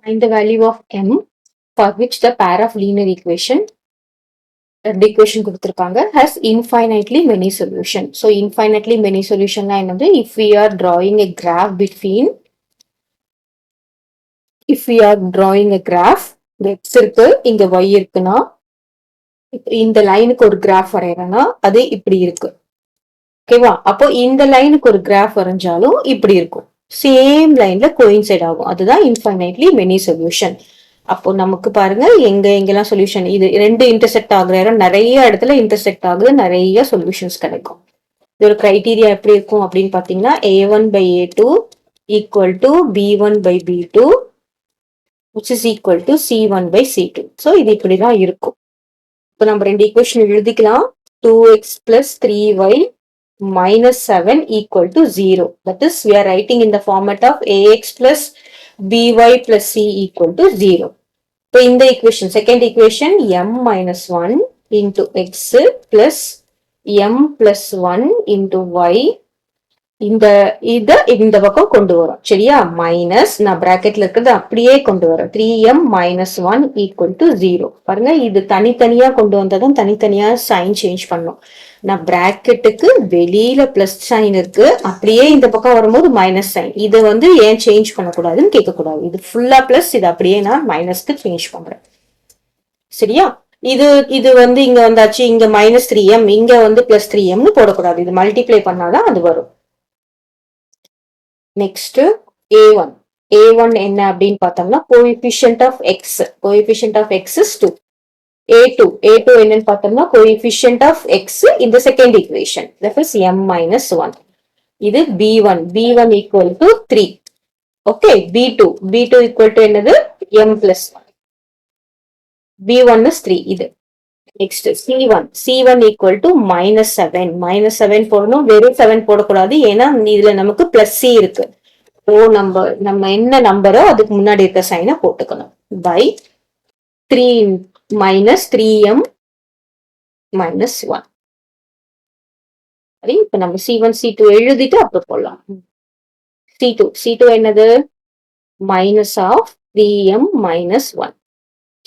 Find the value of m for which the pair of linear equation கொடுத்திருக்காங்க has infinitely many solution. So infinitely many solution என்னது if we are drawing a graph between x இருக்கு இங்க y இருக்குன்னா இந்த லைனுக்கு ஒரு graph வரையறேன்னா அது இப்படி இருக்கு. ஓகேவா? அப்போ இந்த லைனுக்கு ஒரு கிராஃப் வரைஞ்சாலும் இப்படி இருக்கும். சேம் லைன்ல கோயின்சைட் ஆகும். அதுதான் இன்ஃபைனைட்லி மெனி சொல்யூஷன். அப்போ நமக்கு பாருங்க எங்கெல்லாம் சொல்யூஷன் இது ரெண்டு இன்டர்செக்ட் ஆகுற இடம் நிறைய இடத்துல இன்டர்செக்ட் ஆகுது, நிறைய சொல்யூஷன்ஸ் கிடைக்கும். இதோட கிரைட்டீரியா எப்படி இருக்கும் அப்படின்னு பாத்தீங்கன்னா a1/a2 equal to b1/b2 which is equal to c1/c2. So இது இப்படிதான் இருக்கும். இப்போ நம்ம ரெண்டு ஈக்குவேஷன் எழுதிக்கலாம். 2x plus 3y minus 7 equal to 0. That is, we are writing in the format of ax plus by plus c equal to 0. So, in the equation, second equation, m minus 1 into x plus m plus 1 into y. இந்த பக்கம் கொண்டு வரும். சரியா? Minus நான் பிராக்கெட்ல இருக்கிறது அப்படியே கொண்டு வரும். 3m minus 1 equal to 0. பாருங்க இது தனித்தனியா கொண்டு வந்ததும் தனித்தனியா சைன் சேஞ்ச் பண்ணும். நான் பிராக்கெட்டுக்கு வெளியில பிளஸ் சைன் இருக்கு, அப்படியே இந்த பக்கம் வரும்போது மைனஸ் சைன். இதை ஏன் சேஞ்ச் பண்ணக்கூடாதுன்னு கேட்கக்கூடாது. இது ஃபுல்லா பிளஸ், இது அப்படியே நான் மைனஸ்க்கு சேஞ்ச் பண்றேன். சரியா? இது இங்க வந்தாச்சு, இங்க மைனஸ் 3m, இங்க பிளஸ் 3mனு போடக்கூடாது. இது மல்டிப்ளை பண்ணாதான் அது வரும். நெக்ஸ்ட் a1 என்ன அப்படின்னு பார்த்தோம்னா coefficient of x is 2. a2 என்னன்னு பார்த்தோம்னா கோஎஃபிஷியன்ட் ஆஃப் x இந்த second equation, that is m minus 1. இது b1 equal to 3. Okay, b2 equal to என்னது m plus 1. b1 is 3. இது நெக்ஸ்ட் c1 equal to -7 போடணும். வெறும் 7 போடக்கூடாது, ஏன்னா இதுல நமக்கு பிளஸ் c இருக்கு. ஓ நம்ம என்ன நம்பரோ அதுக்கு முன்னாடி இருக்க சைனை போட்டுக்கணும். By 3m minus 1. சரி, இப்ப நம்ம c1 c2 எழுதிட்டு அப்புறம் போடலாம். c2 என்னது மைனஸ் ஆஃப் 3m minus 1.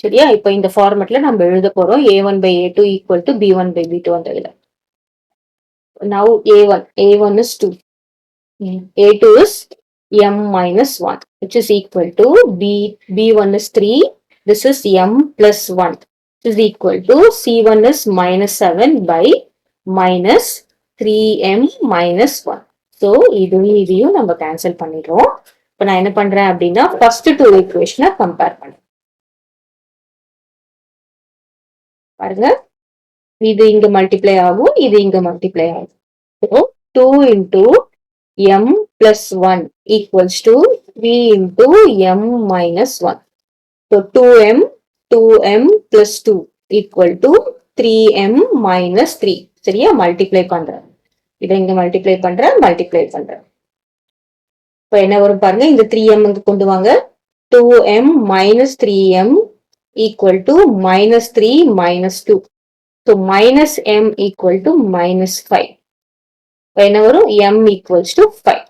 சரியா? இப்ப இந்த ஃபார்மட்ல நம்ம எழுத போறோம் a1/a2 equal to b1/b2 அந்த இதுல. Now a1 is 2. a2 is m minus 1 which is equal to b1 is 3. This is m plus 1 which is equal to c1 is -7 by minus 3m minus 1. So இதையும் நம்ம cancel பண்ணிடுறோம். இப்ப நான் என்ன பண்றேன் அப்படின்னா ஃபர்ஸ்ட் டூ ஈக்குவேஷனை compare பண்றேன். பாருங்க, இது இங்க மல்டிப்ளை ஆகும், இது இங்க மல்டிப்ளை ஆகும். So 2 into m plus 1 equals to 3 into m minus 1. So 2m plus 2 equal to 3m minus 3. சரியா? மல்டிப்ளை பண்றேன். இதை இங்க மல்டிப்ளை பண்றேன். இப்ப என்ன வரும் பாருங்க, இந்த 3m இங்க கொண்டு வாங்க. 2m minus 3m equal to -3 minus 2. So minus m equal to -5. என்ன வரும்? m equals to 5.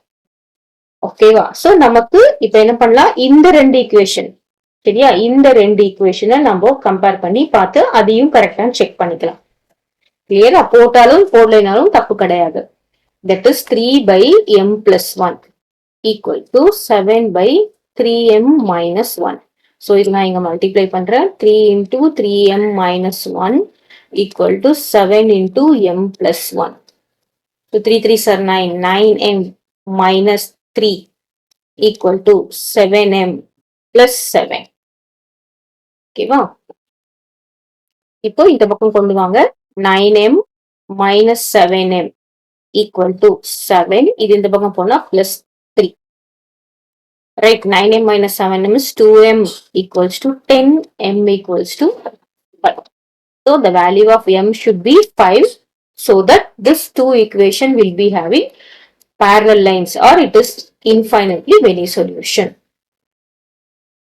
ஓகேவா? சோ நமக்கு இப்ப என்ன பண்ணலாம், இந்த ரெண்டு ஈக்குவேஷன், சரியா, இந்த ரெண்டு ஈக்குவேஷனை நம்ம கம்பேர் பண்ணி பார்த்து அதையும் கரெக்டா செக் பண்ணிக்கலாம். கிளியரா? போட்டாலும் போடலைனாலும் தப்பு கிடையாது. That is 3/m plus 1 equal to 7/3m minus 1. So இது நான் இங்க மல்டிப்ளை பண்றேன். 3 into 3m minus 1 equal to 7 into m plus 1. So 3 3s are 9. 9m minus 3 equal to 7m plus 7. ஓகேவா? இப்போ இந்த பக்கம் கொண்டு வாங்க. 9m minus 7m equal to 7. இது இந்த பக்கம் போனா plus 3. Right, 9m minus 7m is 2m equals to 10, m equals to 5. So the value of m should be 5, so that this two equation will be having parallel lines, or it is infinitely many solution.